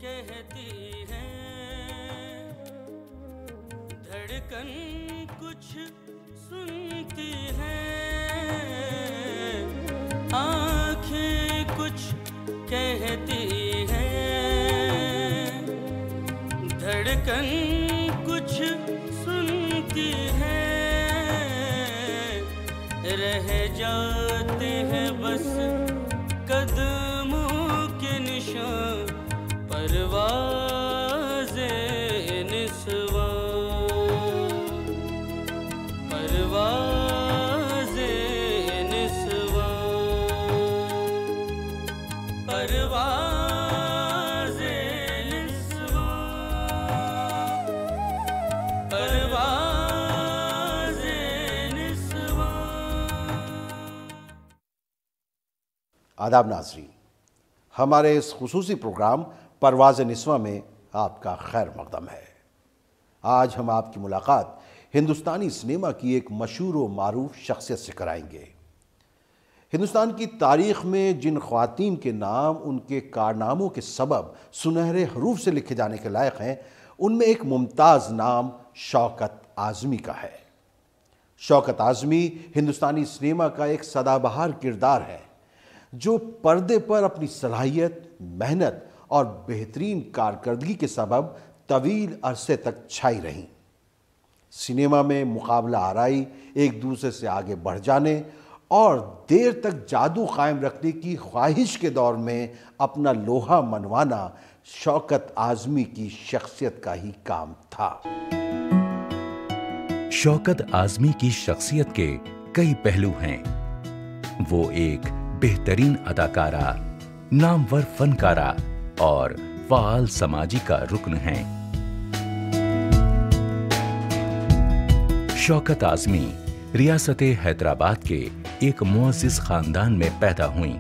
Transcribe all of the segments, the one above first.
कहती है, धड़कन कुछ सुनती है, आँखें कुछ कहती है, धड़कन कुछ सुनती है, रह जाते हैं बस कदमों के निशान, परवाज़े निस्वा, परवाज़े निस्वा, परवाज़े निस्वा, परवाज़े निस्वा। आदाब नाज़रीन, हमारे इस खुसूसी प्रोग्राम परवाज़े निस्वा में आपका खैर मक़दम है। आज हम आपकी मुलाकात हिंदुस्तानी सिनेमा की एक मशहूर व मारूफ शख्सियत से कराएंगे। हिंदुस्तान की तारीख़ में जिन ख़वातीन के नाम उनके कारनामों के सबब सुनहरे हरूफ से लिखे जाने के लायक हैं, उनमें एक मुमताज़ नाम शौकत आज़मी का है। शौकत आज़मी हिंदुस्तानी सिनेमा का एक सदाबहार किरदार है जो पर्दे पर अपनी सलाहियत, मेहनत और बेहतरीन कारकर्दगी के सबब तवील अरसे तक छाई रहीं। सिनेमा में मुकाबला आराई, एक दूसरे से आगे बढ़ जाने और देर तक जादू कायम रखने की ख्वाहिश के दौर में अपना लोहा मनवाना शौकत आज़मी की शख्सियत का ही काम था। शौकत आज़मी की शख्सियत के कई पहलू हैं। वो एक बेहतरीन अदाकारा, नामवर फनकारा और फ़ाल समाजी का रुकन हैं। शौकत आज़मी रियासत हैदराबाद के एक मुअज़्ज़िज़ खानदान में पैदा हुईं।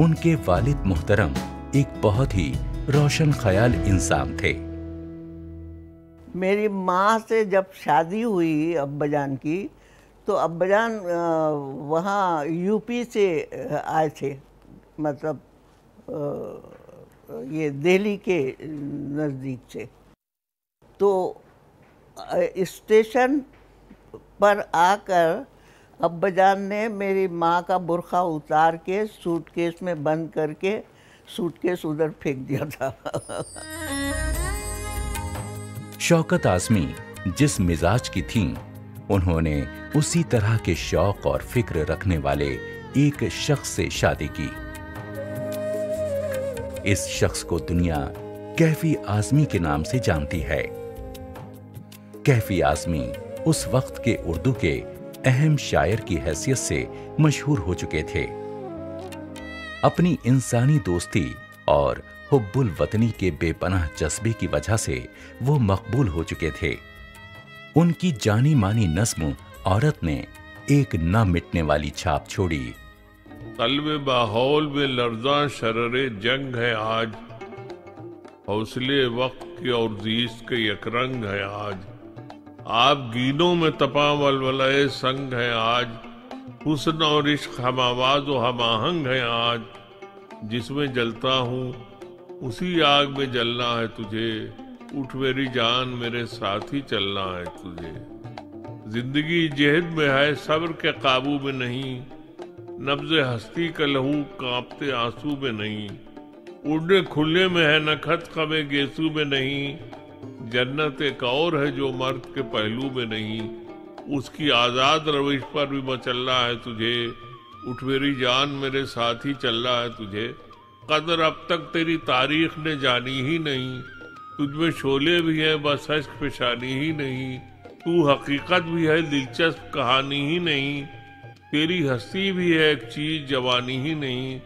उनके वालिद मुहतरम एक बहुत ही रोशन ख्याल इंसान थे। मेरी माँ से जब शादी हुई अब्बाजान की, तो अब्बाजान वहाँ यूपी से आए थे, मतलब ये दिल्ली के नज़दीक से। तो स्टेशन पर आकर अब्बाजान ने मेरी माँ का बुर्खा उतार के सूटकेस में बंद करके सूटकेस उधर फेंक दिया था। शौकत आज़मी जिस मिजाज की थीं, उन्होंने उसी तरह के शौक और फिक्र रखने वाले एक शख्स से शादी की। इस शख्स को दुनिया कैफी आज़मी के नाम से जानती है। कैफी आज़मी उस वक्त के उर्दू के अहम शायर की हैसियत से मशहूर हो चुके थे। अपनी इंसानी दोस्ती और हुब्बुल वतनी के बेपनाह जज्बे की वजह से वो मकबूल हो चुके थे। उनकी जानी मानी नस्म औरत ने एक न मिटने वाली छाप छोड़ी। कल्बे बाहौल में लर्जा शररे जंग है आज, हौसले वक्त के और जीस के यकरंग है आज, आप गीनों में तपा वलवलाए संग है आज, हुस्न और इश्क हम आवाज और हम आहंग है आज, जिसमें जलता हूँ उसी आग में जलना है तुझे, उठ मेरी जान मेरे साथ ही चलना है तुझे। जिंदगी जेहद में है सब्र के काबू में नहीं, नब्ज़े हस्ती का लहू कांपते आंसू में नहीं, उड़ने खुले में है नखत कमे गेसू में नहीं, जन्नत एक और है जो मर्द के पहलू में नहीं, उसकी आजाद रविश पर भी मचलना है तुझे, उठ मेरी जान मेरे साथ ही चलना है तुझे। कदर अब तक तेरी तारीख ने जानी ही नहीं, तुझमें शोले भी है बस अश्क पेशानी ही नहीं, तू हकीकत भी है दिलचस्प कहानी ही नहीं, तेरी हस्ती भी है एक चीज जवानी ही नहीं,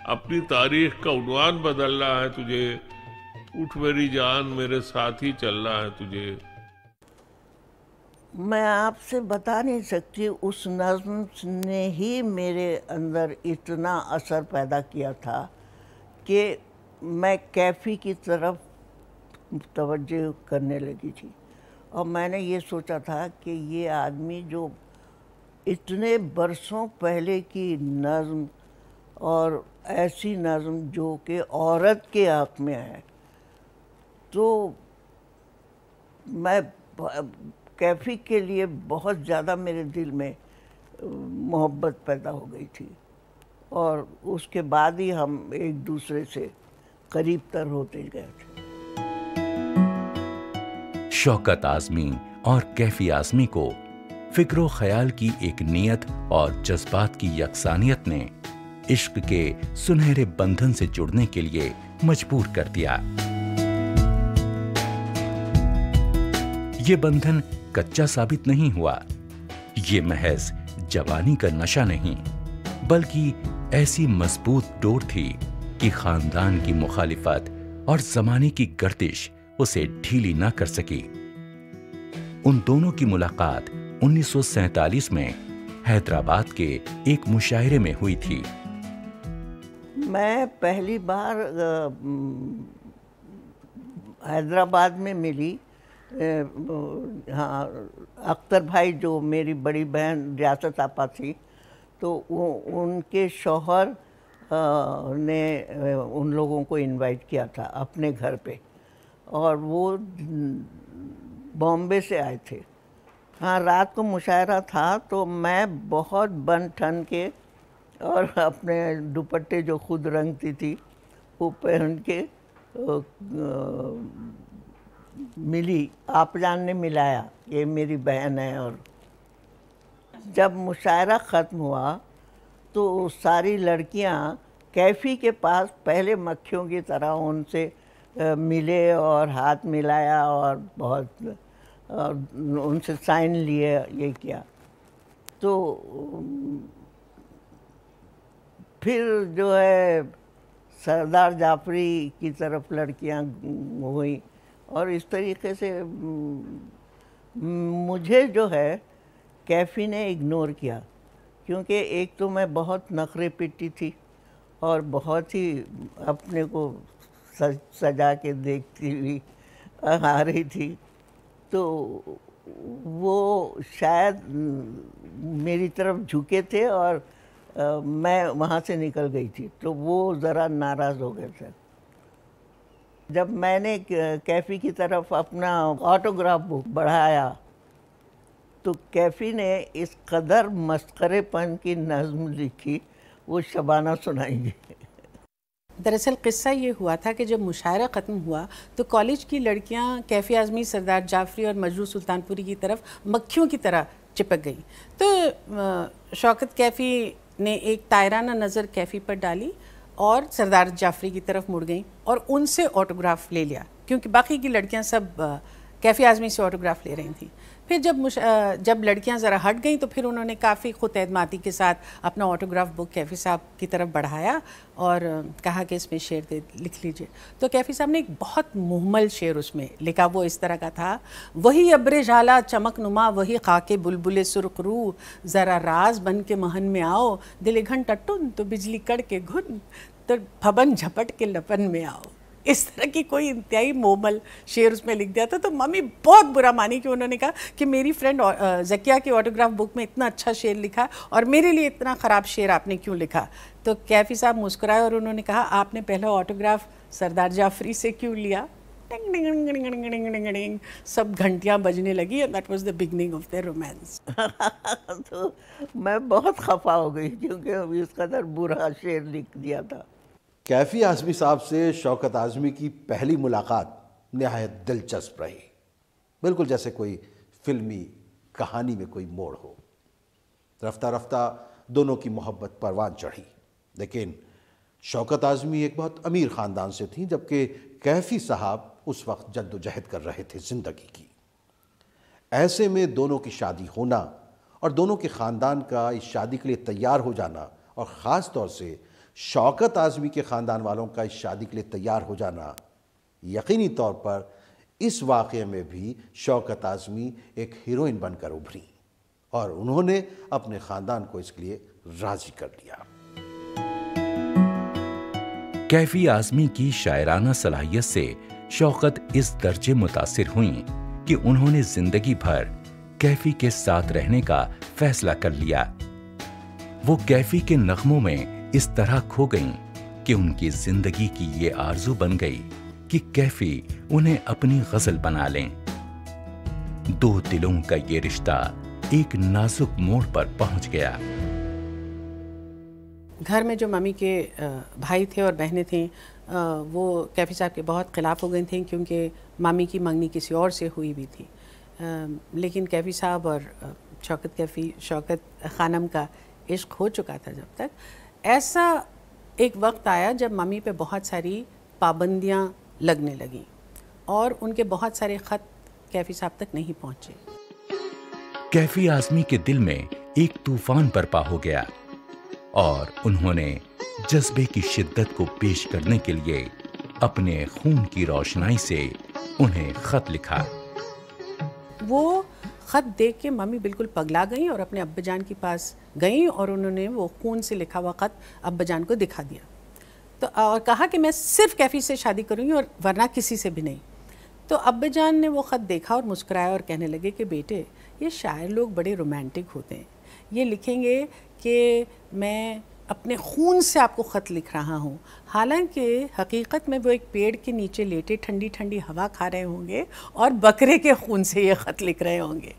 अपनी तारीख का उन्वान बदलना है तुझे, उठ मेरी जान मेरे साथ ही चलना है तुझे। मैं आपसे बता नहीं सकती, उस नज़्म ने ही मेरे अंदर इतना असर पैदा किया था कि मैं कैफी की तरफ तवज्जो करने लगी थी। और मैंने ये सोचा था कि ये आदमी जो इतने बरसों पहले की नज़्म और ऐसी नज़्म जो कि औरत के हक़ में है, तो मैं कैफी के लिए बहुत ज़्यादा मेरे दिल में मोहब्बत पैदा हो गई थी, और उसके बाद ही हम एक दूसरे से करीब तर होते गए थे। शौकत आज़मी और कैफी आज़मी को फिक्रो ख्याल की एक नियत और जज्बात की यकसानियत ने इश्क के सुनहरे बंधन से जुड़ने के लिए मजबूर कर दिया। ये बंधन कच्चा साबित नहीं हुआ, ये महज जवानी का नशा नहीं, बल्कि ऐसी मजबूत डोर थी कि खानदान की मुखालिफत और जमाने की गर्दिश उसे ढीली ना कर सकी। उन दोनों की मुलाकात 1947 में हैदराबाद के एक मुशायरे में हुई थी। मैं पहली बार हैदराबाद में मिली। हाँ, अख्तर भाई जो मेरी बड़ी बहन रियासत आपा थी, तो उनके शौहर ने उन लोगों को इनवाइट किया था अपने घर पे, और वो बॉम्बे से आए थे। हाँ, रात को मुशायरा था, तो मैं बहुत बन ठन के और अपने दुपट्टे जो खुद रंगती थी वो पहन के मिली। आपजान ने मिलाया, ये मेरी बहन है। और जब मुशायरा ख़त्म हुआ तो सारी लड़कियां कैफ़ी के पास पहले मक्खियों की तरह उनसे मिले और हाथ मिलाया और बहुत उनसे साइन लिए, ये किया। तो फिर जो है सरदार जाफरी की तरफ लड़कियां हुई, और इस तरीके से मुझे जो है कैफ़ी ने इग्नोर किया, क्योंकि एक तो मैं बहुत नखरे पिट्टी थी और बहुत ही अपने को सजा के देखती हुई आ रही थी। तो वो शायद मेरी तरफ झुके थे और मैं वहाँ से निकल गई थी, तो वो ज़रा नाराज़ हो गए थे। जब मैंने कैफ़ी की तरफ अपना ऑटोग्राफ बुक बढ़ाया, तो कैफ़ी ने इस कदर मस्खरेपन की नज़्म लिखी, वो शबाना सुनाएंगी। दरअसल किस्सा ये हुआ था कि जब मुशायरा ख़त्म हुआ तो कॉलेज की लड़कियां कैफ़ी आज़मी, सरदार जाफरी और मजरू सुल्तानपुरी की तरफ मक्खियों की तरह चिपक गई। तो शौकत कैफ़ी ने एक तायराना नज़र कैफ़ी पर डाली और सरदार जाफरी की तरफ मुड़ गई और उनसे ऑटोग्राफ ले लिया, क्योंकि बाकी की लड़कियां सब कैफ़ी आज़मी से ऑटोग्राफ ले रही थीं। फिर जब लड़कियां ज़रा हट गईं तो फिर उन्होंने काफ़ी खुद एतमादी के साथ अपना ऑटोग्राफ बुक कैफ़ी साहब की तरफ बढ़ाया और कहा कि इसमें शेर लिख लीजिए। तो कैफ़ी साहब ने एक बहुत मुहम्मल शेर उसमें लिखा। वो इस तरह का था, वही अब्रे झाला चमक नुमा, वही खाके बुलबुले सुर्ख रू, ज़रा राज बन के महन में आओ, दिल घन टट्टुन तो बिजली कड़ के घुन, तो फबन झपट के लपन में आओ। इस तरह की कोई इंतहाई मोमल शेर उसमें लिख दिया था। तो मम्मी बहुत बुरा मानी कि उन्होंने कहा कि मेरी फ्रेंड ज़किया की ऑटोग्राफ बुक में इतना अच्छा शेर लिखा और मेरे लिए इतना ख़राब शेर आपने क्यों लिखा। तो कैफ़ी साहब मुस्कुराए और उन्होंने कहा, आपने पहला ऑटोग्राफ सरदार जाफरी से क्यों लिया? टिंग टिंग टिंग टिंग टिंग टिंग टिंग सब घंटियाँ बजने लगी, and that was the beginning of their romance. तो मैं बहुत खफा हो गई क्योंकि इस कदर बुरा शेर लिख दिया था। कैफ़ी आज़मी साहब से शौकत आज़मी की पहली मुलाकात नहायत दिलचस्प रही, बिल्कुल जैसे कोई फिल्मी कहानी में कोई मोड़ हो। रफ्ता रफ्ता दोनों की मोहब्बत परवान चढ़ी, लेकिन शौकत आज़मी एक बहुत अमीर ख़ानदान से थीं, जबकि कैफ़ी साहब उस वक्त जद्दोजहद कर रहे थे ज़िंदगी की। ऐसे में दोनों की शादी होना और दोनों के ख़ानदान का इस शादी के लिए तैयार हो जाना, और ख़ास तौर से शौकत आज़मी के ख़ानदान वालों का इस शादी के लिए तैयार हो जाना, यकीनी तौर पर इस वाक़े में भी शौकत आज़मी एक हीरोइन बनकर उभरी और उन्होंने अपने ख़ानदान को इसके लिए राज़ी कर लिया। कैफ़ी आज़मी की शायराना सलाहियत से शौकत इस दर्जे मुतासिर हुई कि उन्होंने जिंदगी भर कैफ़ी के साथ रहने का फैसला कर लिया। वो कैफ़ी के नग़मों में इस तरह खो गईं कि उनकी जिंदगी की ये आरज़ू बन गई कि कैफी उन्हें अपनी गजल बना लें। दो दिलों का ये रिश्ता एक नाजुक मोड़ पर पहुंच गया। घर में जो मम्मी के भाई थे और बहनें थीं, वो कैफ़ी साहब के बहुत ख़िलाफ़ हो गई थीं, क्योंकि मामी की मंगनी किसी और से हुई भी थी। लेकिन कैफ़ी साहब और शौकत ख़ानम का इश्क हो चुका था। जब तक ऐसा एक वक्त आया जब मम्मी पे बहुत सारी पाबंदियां लगने लगीं और उनके बहुत सारे ख़त कैफ़ी साहब तक नहीं पहुँचे। कैफी आज़मी के दिल में एक तूफान बरपा हो गया और उन्होंने जज्बे की शिद्दत को पेश करने के लिए अपने खून की रोशनाई से उन्हें खत लिखा। वो खत देख के मम्मी बिल्कुल पगला गई और अपने अब्बाजान के पास गई और उन्होंने वो खून से लिखा हुआ खत अब्बाजान को दिखा दिया। तो और कहा कि मैं सिर्फ कैफी से शादी करूंगी और वरना किसी से भी नहीं। तो अब्बाजान ने वो खत देखा और मुस्कुराया और कहने लगे कि बेटे, ये शायर लोग बड़े रोमांटिक होते हैं, ये लिखेंगे कि मैं अपने खून से आपको ख़त लिख रहा हूँ, हालांकि हकीकत में वो एक पेड़ के नीचे लेटे ठंडी ठंडी हवा खा रहे होंगे और बकरे के खून से ये ख़त लिख रहे होंगे।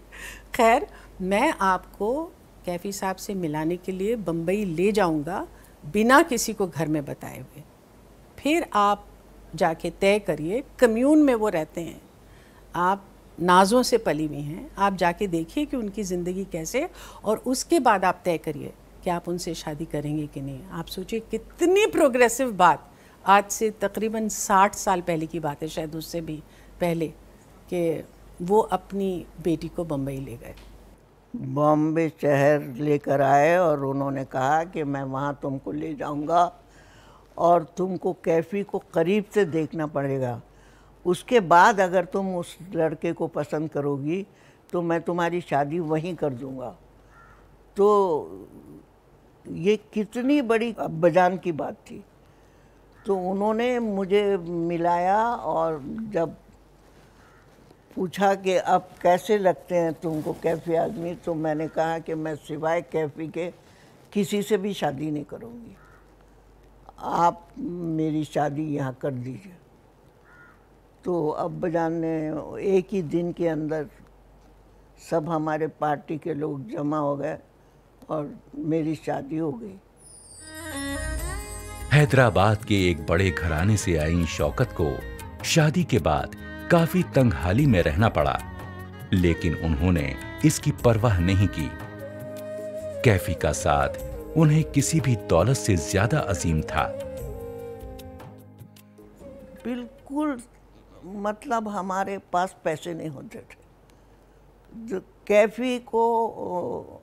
खैर, मैं आपको कैफ़ी साहब से मिलाने के लिए बम्बई ले जाऊँगा बिना किसी को घर में बताए हुए। फिर आप जाके तय करिए, कम्यून में वो रहते हैं, आप नाज़ों से पली हुई हैं, आप जाके देखिए कि उनकी ज़िंदगी कैसे, और उसके बाद आप तय करिए कि आप उनसे शादी करेंगे कि नहीं। आप सोचिए कितनी प्रोग्रेसिव बात, आज से तकरीबन 60 साल पहले की बात है, शायद उससे भी पहले, कि वो अपनी बेटी को बम्बई ले गए। बॉम्बे शहर लेकर आए और उन्होंने कहा कि मैं वहाँ तुमको ले जाऊँगा और तुमको कैफ़ी को करीब से देखना पड़ेगा, उसके बाद अगर तुम उस लड़के को पसंद करोगी तो मैं तुम्हारी शादी वहीं कर दूँगा। तो ये कितनी बड़ी अब्बाजान की बात थी। तो उन्होंने मुझे मिलाया और जब पूछा कि अब कैसे लगते हैं तुमको कैफ़ी आज़मी, तो मैंने कहा कि मैं सिवाय कैफ़ी के किसी से भी शादी नहीं करूँगी, आप मेरी शादी यहाँ कर दीजिए। तो अब्बाजान ने एक ही दिन के अंदर सब हमारे पार्टी के लोग जमा हो गए और मेरी शादी हो गई। हैदराबाद के एक बड़े घराने से आई शौकत को शादी के बाद काफी तंगहाली में रहना पड़ा, लेकिन उन्होंने इसकी परवाह नहीं की। कैफी का साथ उन्हें किसी भी दौलत से ज्यादा अजीम था। बिल्कुल, मतलब हमारे पास पैसे नहीं होते थे। जो कैफ़ी को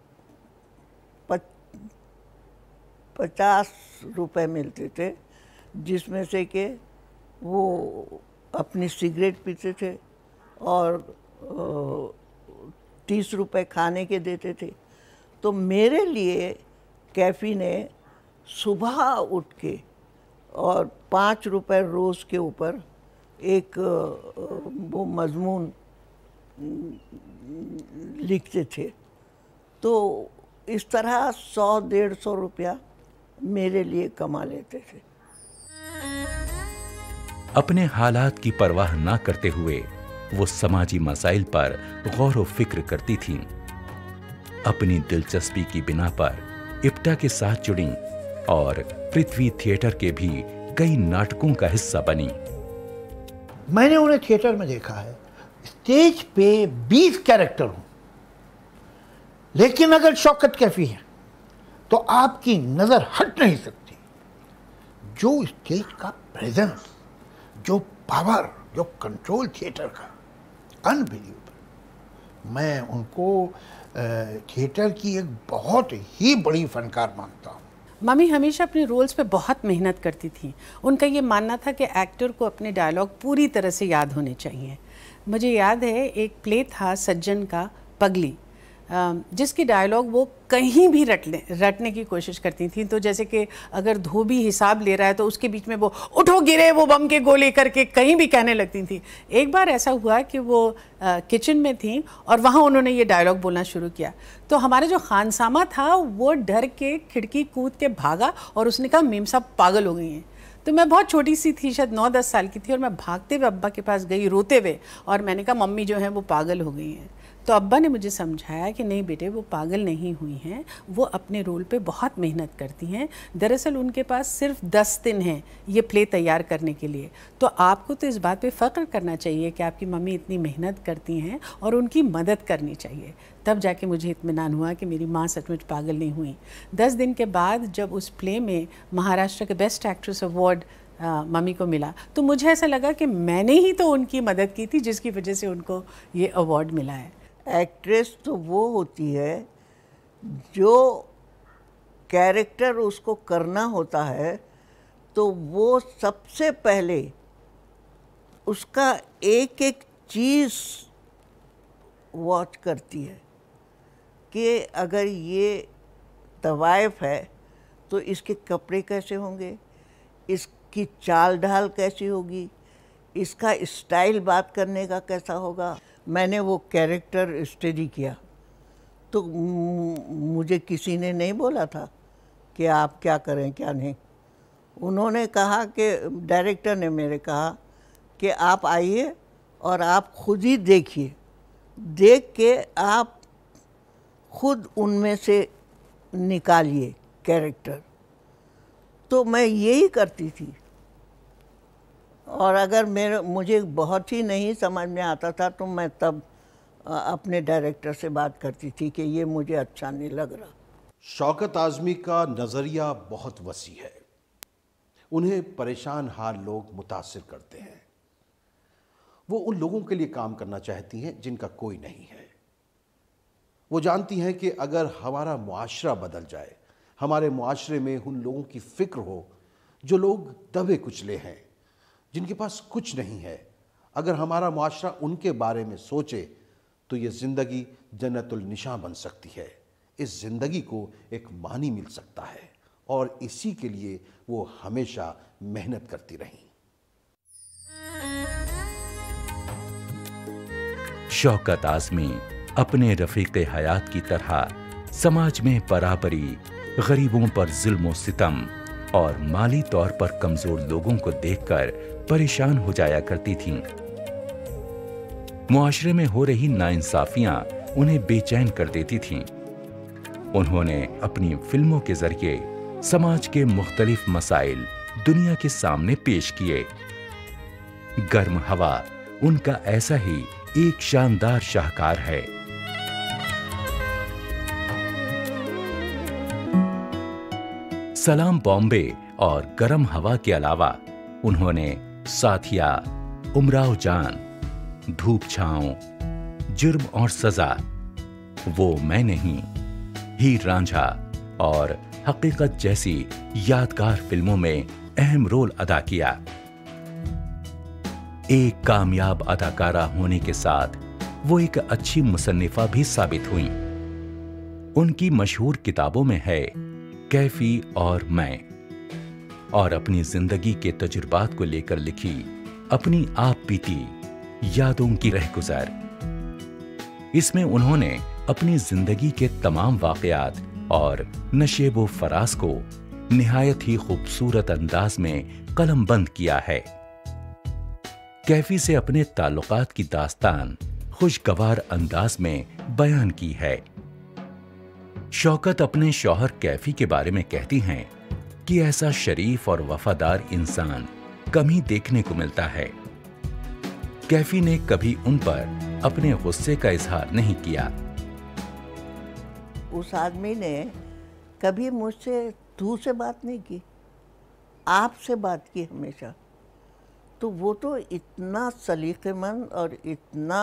50 रुपए मिलते थे, जिसमें से कि वो अपनी सिगरेट पीते थे और 30 रुपए खाने के देते थे। तो मेरे लिए कैफ़ी ने सुबह उठ के और 5 रुपए रोज़ के ऊपर एक वो मजमून लिखते थे। तो इस तरह 100-150 रुपया मेरे लिए कमा लेते थे। अपने हालात की परवाह ना करते हुए वो समाजी मसाइल पर गौर व फिक्र करती थीं। अपनी दिलचस्पी की बिना पर इप्टा के साथ जुड़ी और पृथ्वी थिएटर के भी कई नाटकों का हिस्सा बनी। मैंने उन्हें थिएटर में देखा है, स्टेज पे 20 कैरेक्टर हूं, लेकिन अगर शौकत कैफी है तो आपकी नजर हट नहीं सकती। जो स्टेज का प्रेजेंस, जो पावर, जो कंट्रोल थिएटर का, अनबिलीवेबल। मैं उनको थिएटर की एक बहुत ही बड़ी फनकार मानता हूँ। मम्मी हमेशा अपने रोल्स पे बहुत मेहनत करती थी। उनका ये मानना था कि एक्टर को अपने डायलॉग पूरी तरह से याद होने चाहिए। मुझे याद है एक प्ले था सज्जन का पगली, जिसकी डायलॉग वो कहीं भी रटने की कोशिश करती थी। तो जैसे कि अगर धोबी हिसाब ले रहा है तो उसके बीच में वो उठो गिरे वो बम के गोले करके कहीं भी कहने लगती थी। एक बार ऐसा हुआ कि वो किचन में थी और वहाँ उन्होंने ये डायलॉग बोलना शुरू किया। तो हमारा जो खानसामा था वो डर के खिड़की कूद के भागा और उसने कहा मीम साहब पागल हो गई हैं। तो मैं बहुत छोटी सी थी, शायद 9-10 साल की थी, और मैं भागते हुए अब्बा के पास गई रोते हुए, और मैंने कहा मम्मी जो है वो पागल हो गई हैं। तो अब्बा ने मुझे समझाया कि नहीं बेटे, वो पागल नहीं हुई हैं, वो अपने रोल पे बहुत मेहनत करती हैं। दरअसल उनके पास सिर्फ 10 दिन हैं ये प्ले तैयार करने के लिए, तो आपको तो इस बात पे फ़ख्र करना चाहिए कि आपकी मम्मी इतनी मेहनत करती हैं और उनकी मदद करनी चाहिए। तब जाके मुझे इत्मीनान हुआ कि मेरी माँ सचमुच पागल नहीं हुई। 10 दिन के बाद जब उस प्ले में महाराष्ट्र के बेस्ट एक्ट्रेस अवार्ड मम्मी को मिला, तो मुझे ऐसा लगा कि मैंने ही तो उनकी मदद की थी जिसकी वजह से उनको ये अवार्ड मिला है। एक्ट्रेस तो वो होती है जो कैरेक्टर उसको करना होता है तो वो सबसे पहले उसका एक एक चीज़ वॉच करती है कि अगर ये तवाइफ है तो इसके कपड़े कैसे होंगे, इसकी चाल ढाल कैसी होगी, इसका स्टाइल बात करने का कैसा होगा। मैंने वो कैरेक्टर स्टडी किया तो मुझे किसी ने नहीं बोला था कि आप क्या करें क्या नहीं। उन्होंने कहा कि डायरेक्टर ने मेरे कहा कि आप आइए और आप खुद ही देखिए, देख के आप खुद उनमें से निकालिए कैरेक्टर। तो मैं यही करती थी, और अगर मुझे बहुत ही नहीं समझ में आता था तो मैं तब अपने डायरेक्टर से बात करती थी कि ये मुझे अच्छा नहीं लग रहा। शौकत आज़मी का नज़रिया बहुत वसी है। उन्हें परेशान हाल लोग मुतासिर करते हैं। वो उन लोगों के लिए काम करना चाहती हैं जिनका कोई नहीं है। वो जानती हैं कि अगर हमारा मुआशरा बदल जाए, हमारे मुआशरे में उन लोगों की फ़िक्र हो जो लोग दबे कुचले हैं, जिनके पास कुछ नहीं है, अगर हमारा मुआशरा उनके बारे में सोचे तो ये ज़िंदगी जन्नतुल निशां बन सकती है। इस ज़िंदगी को एक मानी मिल सकता है, और इसी के लिए वो हमेशा मेहनत करती रहीं। शौकत आज़मी अपने रफ़ीक़े हयात की तरह समाज में बराबरी, गरीबों पर जुल्म सितम और माली तौर पर कमजोर लोगों को देखकर परेशान हो जाया करती थीं। मुआशरे में हो रही नाइंसाफियां उन्हें बेचैन कर देती थीं। उन्होंने अपनी फिल्मों के जरिए समाज के मुख्तलिफ मसाइल दुनिया के सामने पेश किए। गर्म हवा उनका ऐसा ही एक शानदार शाहकार है। सलाम बॉम्बे और गर्म हवा के अलावा उन्होंने साथिया, उमराव जान, धूप छांव, जुर्म और सजा, वो मैं नहीं, हीर रांझा और हकीकत जैसी यादगार फिल्मों में अहम रोल अदा किया। एक कामयाब अदाकारा होने के साथ वो एक अच्छी मुसन्निफा भी साबित हुई। उनकी मशहूर किताबों में है कैफी और मैं, और अपनी जिंदगी के तजुर्बात को लेकर लिखी अपनी आप बीती यादों की रहगुजर। इसमें उन्होंने अपनी जिंदगी के तमाम वाकयात और नशेबो फराज को निहायत ही खूबसूरत अंदाज में कलमबंद किया है। कैफी से अपने ताल्लुकात की दास्तान खुशगवार अंदाज में बयान की है। शौकत अपने शौहर कैफी के बारे में कहती हैं कि ऐसा शरीफ और वफादार इंसान कम ही देखने को मिलता है। कैफी ने कभी उन पर अपने गुस्से का इजहार नहीं किया। उस आदमी ने कभी मुझसे तू से बात नहीं की, आप से बात की हमेशा। तो वो तो इतना सलीक़ेमंद और इतना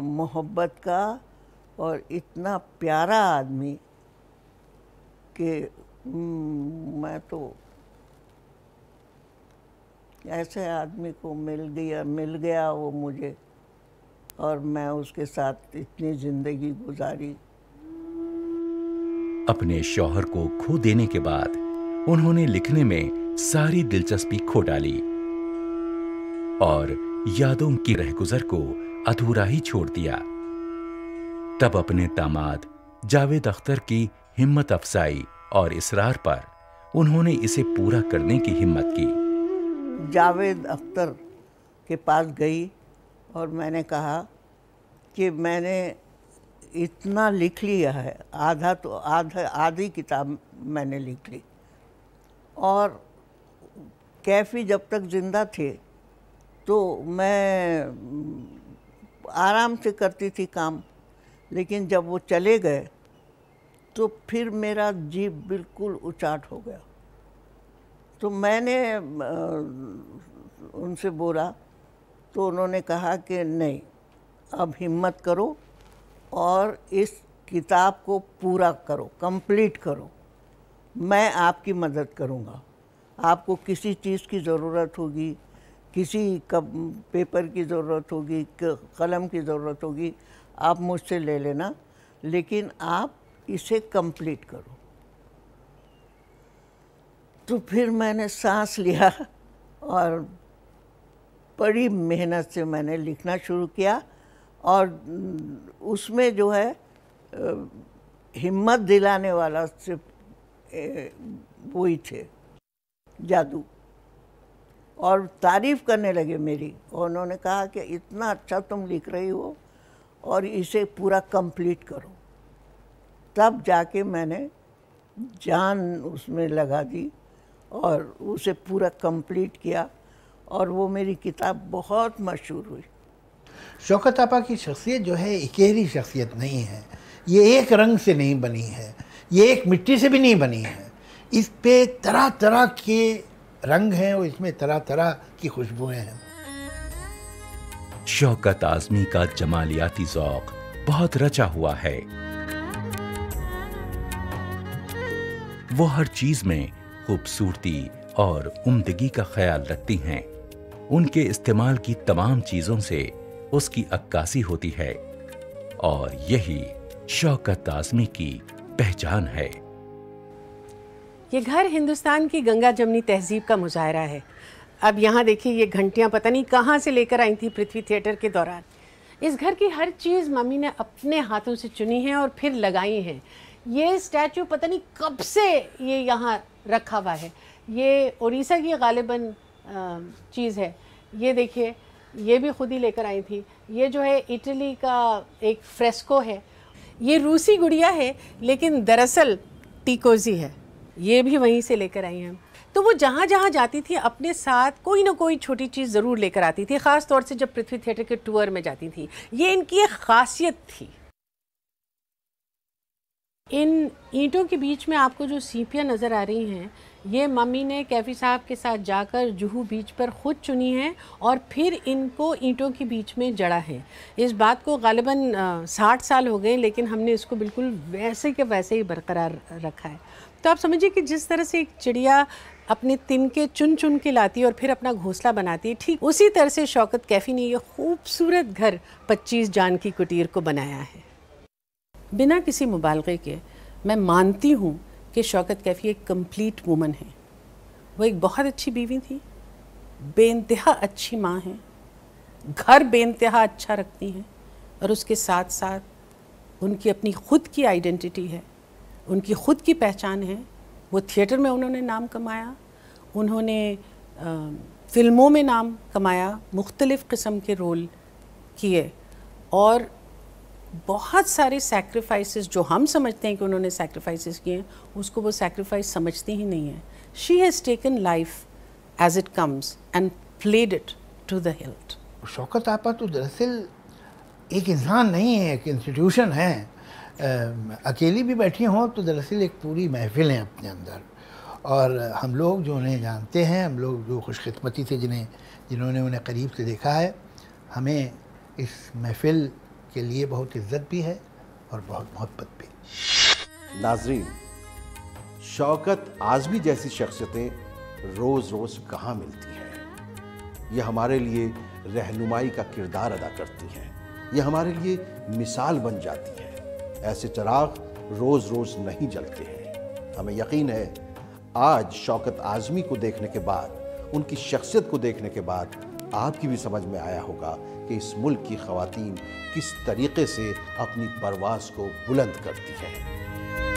मोहब्बत का और इतना प्यारा आदमी कि मैं तो ऐसे आदमी को मिल गया वो मुझे, और मैं उसके साथ इतनी ज़िंदगी गुजारी। अपने शौहर को खो देने के बाद उन्होंने लिखने में सारी दिलचस्पी खो डाली और यादों की रहगुजर को अधूरा ही छोड़ दिया। तब अपने दामाद जावेद अख्तर की हिम्मत अफजाई और इसरार पर उन्होंने इसे पूरा करने की हिम्मत की। जावेद अख्तर के पास गई और मैंने कहा कि मैंने इतना लिख लिया है, आधी किताब मैंने लिख ली, और कैफ़ी जब तक ज़िंदा थे तो मैं आराम से करती थी काम, लेकिन जब वो चले गए तो फिर मेरा जी बिल्कुल उचाट हो गया। तो मैंने उनसे बोला तो उन्होंने कहा कि नहीं, अब हिम्मत करो और इस किताब को पूरा करो, कंप्लीट करो, मैं आपकी मदद करूँगा। आपको किसी चीज़ की ज़रूरत होगी, किसी पेपर की ज़रूरत होगी, कलम की ज़रूरत होगी, आप मुझसे ले लेना, लेकिन आप इसे कंप्लीट करो। तो फिर मैंने सांस लिया और बड़ी मेहनत से मैंने लिखना शुरू किया, और उसमें जो है हिम्मत दिलाने वाला सिर्फ वही थे, जादू। और तारीफ़ करने लगे मेरी, और उन्होंने कहा कि इतना अच्छा तुम लिख रही हो और इसे पूरा कंप्लीट करो। तब जाके मैंने जान उसमें लगा दी और उसे पूरा कंप्लीट किया, और वो मेरी किताब बहुत मशहूर हुई। शौकत आपा की शख्सियत जो है इकेरी शख्सियत नहीं है, ये एक रंग से नहीं बनी है, ये एक मिट्टी से भी नहीं बनी है। इस पे तरह तरह के रंग हैं और इसमें तरह तरह की खुशबुएं हैं। शौकत आज़मी का जमालियाती ज़ौक़ बहुत रचा हुआ है। वो हर चीज में खूबसूरती और उम्दगी का ख्याल रखती हैं। उनके इस्तेमाल की तमाम चीजों से उसकी अक्कासी होती है, और यही शौकत आज़मी की पहचान है। ये घर हिंदुस्तान की गंगा जमनी तहजीब का मुजाहरा है। अब यहाँ देखिए, ये घंटियाँ पता नहीं कहाँ से लेकर आई थी पृथ्वी थिएटर के दौरान। इस घर की हर चीज़ मम्मी ने अपने हाथों से चुनी है और फिर लगाई हैं। ये स्टैचू पता नहीं कब से ये यहाँ रखा हुआ है। ये उड़ीसा की गालिबन चीज़ है। ये देखिए, ये भी खुद ही लेकर आई थी। ये जो है इटली का एक फ्रेस्को है। ये रूसी गुड़िया है, लेकिन दरअसल टीकोजी है। ये भी वहीं से लेकर आई हैं। तो वो जहाँ जहाँ जाती थी अपने साथ कोई ना कोई छोटी चीज़ ज़रूर लेकर आती थी, ख़ास तौर से जब पृथ्वी थिएटर के टूर में जाती थी। ये इनकी एक ख़ासियत थी। इन ईंटों के बीच में आपको जो सीपियाँ नज़र आ रही हैं, ये मम्मी ने कैफ़ी साहब के साथ जाकर जुहू बीच पर ख़ुद चुनी हैं और फिर इनको ईंटों के बीच में जड़ा है। इस बात को गालिबन 60 साल हो गए, लेकिन हमने इसको बिल्कुल वैसे के वैसे ही बरकरार रखा है। तो आप समझिए कि जिस तरह से एक चिड़िया अपने तिनके चुन चुन के लाती है और फिर अपना घोंसला बनाती है, ठीक उसी तरह से शौकत कैफ़ी ने ये खूबसूरत घर 25 जानकी कुटीर को बनाया है। बिना किसी मुबालगे के मैं मानती हूँ कि शौकत कैफ़ी एक कंप्लीट वूमन है। वो एक बहुत अच्छी बीवी थी, बेइंतहा अच्छी माँ है, घर बेइंतहा अच्छा रखती हैं, और उसके साथ साथ उनकी अपनी ख़ुद की आइडेंटिटी है, उनकी ख़ुद की पहचान है। वो थिएटर में उन्होंने नाम कमाया, उन्होंने फ़िल्मों में नाम कमाया, मुख्तलिफ़ किस्म के रोल किए, और बहुत सारे सैक्रिफाइसेस जो हम समझते हैं कि उन्होंने सैक्रिफाइसेस किए हैं, उसको वो सैक्रिफाइस समझती ही नहीं है। She has taken life as it comes and played it to the hilt. Shaukat Apa तो दरअसल एक इंसान नहीं है, एक इंस्टीट्यूशन है। अकेली भी बैठी हों तो दरअसल एक पूरी महफिल है अपने अंदर। और हम लोग जो उन्हें जानते हैं, हम लोग जो खुशकिस्मती से जिन्होंने उन्हें करीब से देखा है, हमें इस महफिल के लिए बहुत इज्जत भी है और बहुत मोहब्बत भी। नाजरीन, शौकत आज़मी जैसी शख्सियतें रोज़ रोज़ कहाँ मिलती हैं। ये हमारे लिए रहनुमाई का किरदार अदा करती हैं, ये हमारे लिए मिसाल बन जाती हैं। ऐसे चिराग रोज़ रोज़ नहीं जलते हैं। हमें यकीन है आज शौकत आज़मी को देखने के बाद, उनकी शख्सियत को देखने के बाद आपकी भी समझ में आया होगा कि इस मुल्क की ख़वातीन किस तरीक़े से अपनी परवाज़ को बुलंद करती हैं।